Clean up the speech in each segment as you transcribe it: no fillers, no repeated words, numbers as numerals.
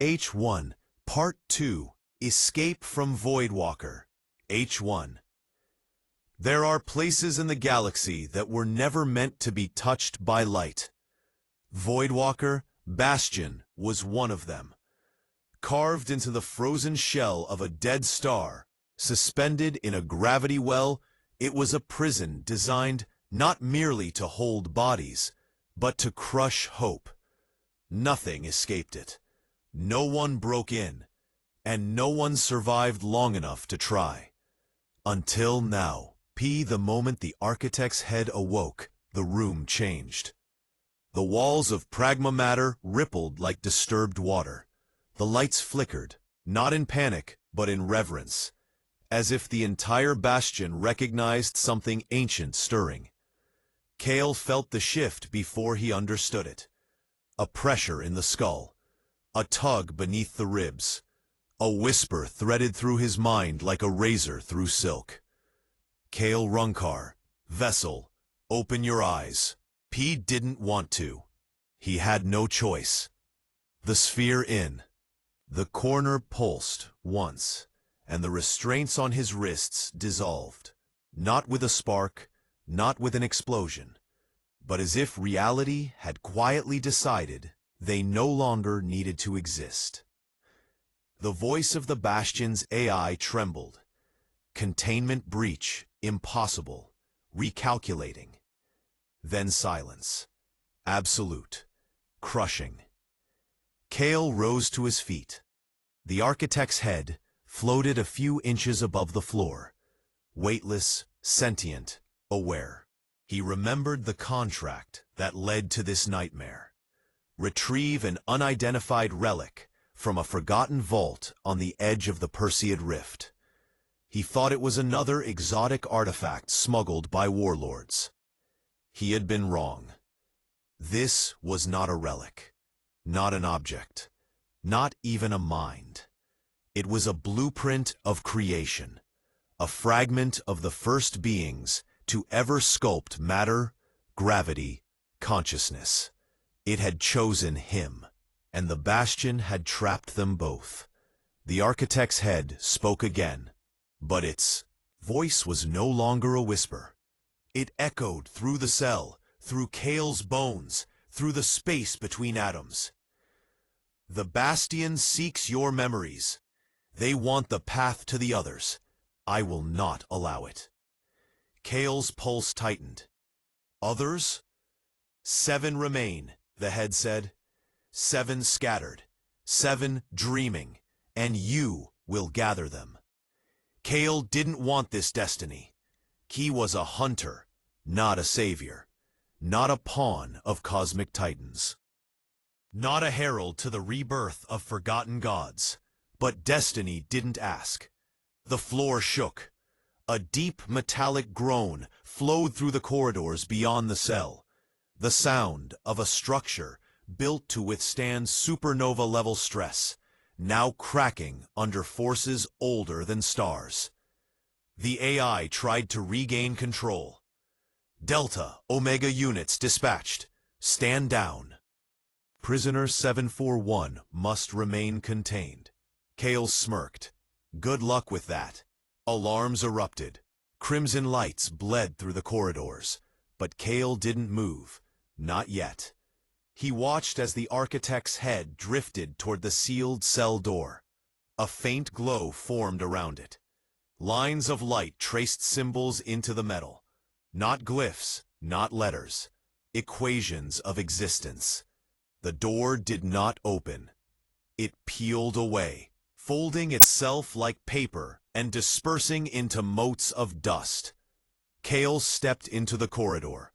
H1, Part 2, Escape from Voidwalker. H1. There are places in the galaxy that were never meant to be touched by light. Voidwalker Bastion was one of them. Carved into the frozen shell of a dead star, suspended in a gravity well, it was a prison designed not merely to hold bodies, but to crush hope. Nothing escaped it. No one broke in, and no one survived long enough to try. Until now. The moment the architect's head awoke, the room changed. The walls of pragma matter rippled like disturbed water. The lights flickered, not in panic, but in reverence, as if the entire bastion recognized something ancient stirring. Kael felt the shift before he understood it. A pressure in the skull, a tug beneath the ribs, a whisper threaded through his mind like a razor through silk. Kael Runkar, vessel, open your eyes. He didn't want to. He had no choice. The sphere in. The corner pulsed once, and the restraints on his wrists dissolved. Not with a spark, not with an explosion, but as if reality had quietly decided they no longer needed to exist. The voice of the Bastion's AI trembled. Containment breach, impossible, recalculating. Then silence, absolute, crushing. Kael rose to his feet. The architect's head floated a few inches above the floor, weightless, sentient, aware. He remembered the contract that led to this nightmare. Retrieve an unidentified relic from a forgotten vault on the edge of the Perseid Rift. He thought it was another exotic artifact smuggled by warlords. He had been wrong. This was not a relic, not an object, not even a mind. It was a blueprint of creation, a fragment of the first beings to ever sculpt matter, gravity, consciousness. It had chosen him, and the Bastion had trapped them both. The architect's head spoke again. But its voice was no longer a whisper. It echoed through the cell, through Kael's bones, through the space between atoms. The Bastion seeks your memories. They want the path to the others. I will not allow it. Kael's pulse tightened. Others? 7 remain, the head said. 7 scattered, 7 dreaming, and you will gather them. Kael didn't want this destiny. He was a hunter, not a savior, not a pawn of cosmic titans, not a herald to the rebirth of forgotten gods. But destiny didn't ask. The floor shook. A deep metallic groan flowed through the corridors beyond the cell, the sound of a structure built to withstand supernova-level stress, now cracking under forces older than stars. The AI tried to regain control. Delta Omega units dispatched. Stand down. Prisoner 741 must remain contained. Kael smirked. Good luck with that. Alarms erupted. Crimson lights bled through the corridors. But Kael didn't move. Not yet. He watched as the architect's head drifted toward the sealed cell door. A faint glow formed around it. Lines of light traced symbols into the metal. Not glyphs, not letters. Equations of existence. The door did not open. It peeled away, folding itself like paper and dispersing into motes of dust. Kael stepped into the corridor.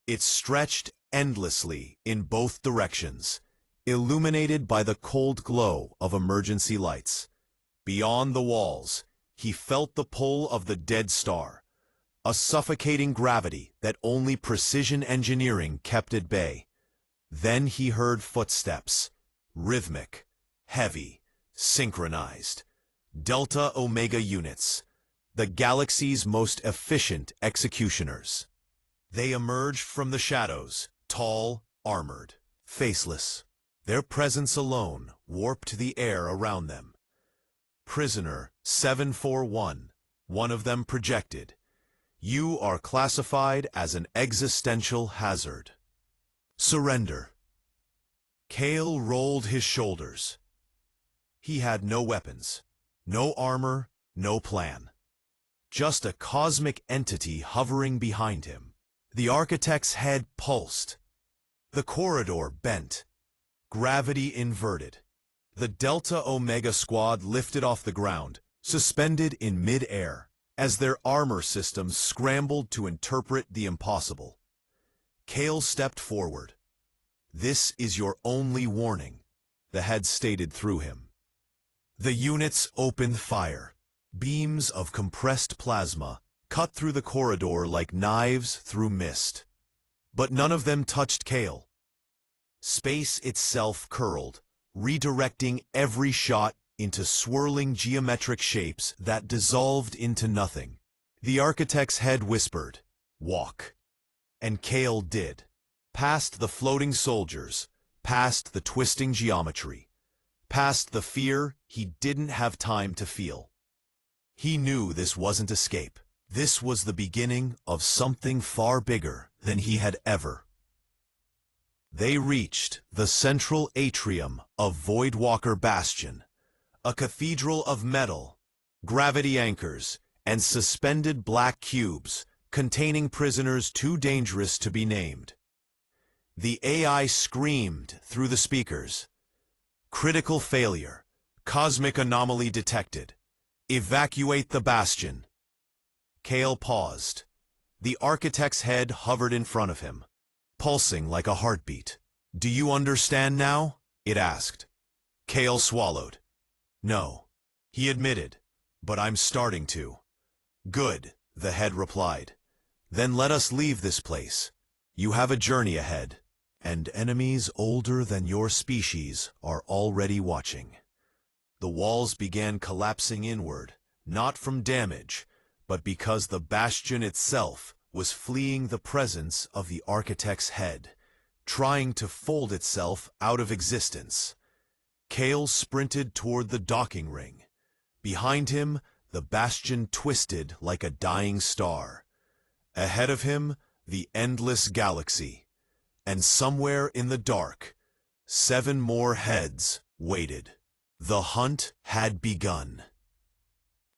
It stretched endlessly in both directions, illuminated by the cold glow of emergency lights. Beyond the walls, he felt the pull of the dead star, a suffocating gravity that only precision engineering kept at bay. Then he heard footsteps, rhythmic, heavy, synchronized. Delta Omega units, the galaxy's most efficient executioners. They emerged from the shadows, tall, armored, faceless. Their presence alone warped the air around them. Prisoner 741, one of them projected. You are classified as an existential hazard. Surrender. Kael rolled his shoulders. He had no weapons, no armor, no plan. Just a cosmic entity hovering behind him. The architect's head pulsed. The corridor bent. Gravity inverted. The Delta Omega squad lifted off the ground, suspended in mid-air, as their armor systems scrambled to interpret the impossible. Kael stepped forward. "This is your only warning," the head stated through him. The units opened fire. Beams of compressed plasma cut through the corridor like knives through mist. But none of them touched Kael. Space itself curled, redirecting every shot into swirling geometric shapes that dissolved into nothing. The architect's head whispered, "Walk." And Kael did. Past the floating soldiers, past the twisting geometry, past the fear he didn't have time to feel. He knew this wasn't escape. This was the beginning of something far bigger than he had ever. They reached the central atrium of Voidwalker Bastion, a cathedral of metal, gravity anchors, and suspended black cubes containing prisoners too dangerous to be named. The AI screamed through the speakers. "Critical failure. Cosmic anomaly detected. Evacuate the Bastion." Kael paused. The architect's head hovered in front of him, pulsing like a heartbeat. "Do you understand now?" it asked. Kael swallowed. "No," he admitted, "but I'm starting to." "Good," the head replied. "Then let us leave this place. You have a journey ahead, and enemies older than your species are already watching." The walls began collapsing inward, not from damage, but because the bastion itself was fleeing the presence of the architect's head, trying to fold itself out of existence. Kael sprinted toward the docking ring. Behind him, the bastion twisted like a dying star. Ahead of him, the endless galaxy. And somewhere in the dark, 7 more heads waited. The hunt had begun.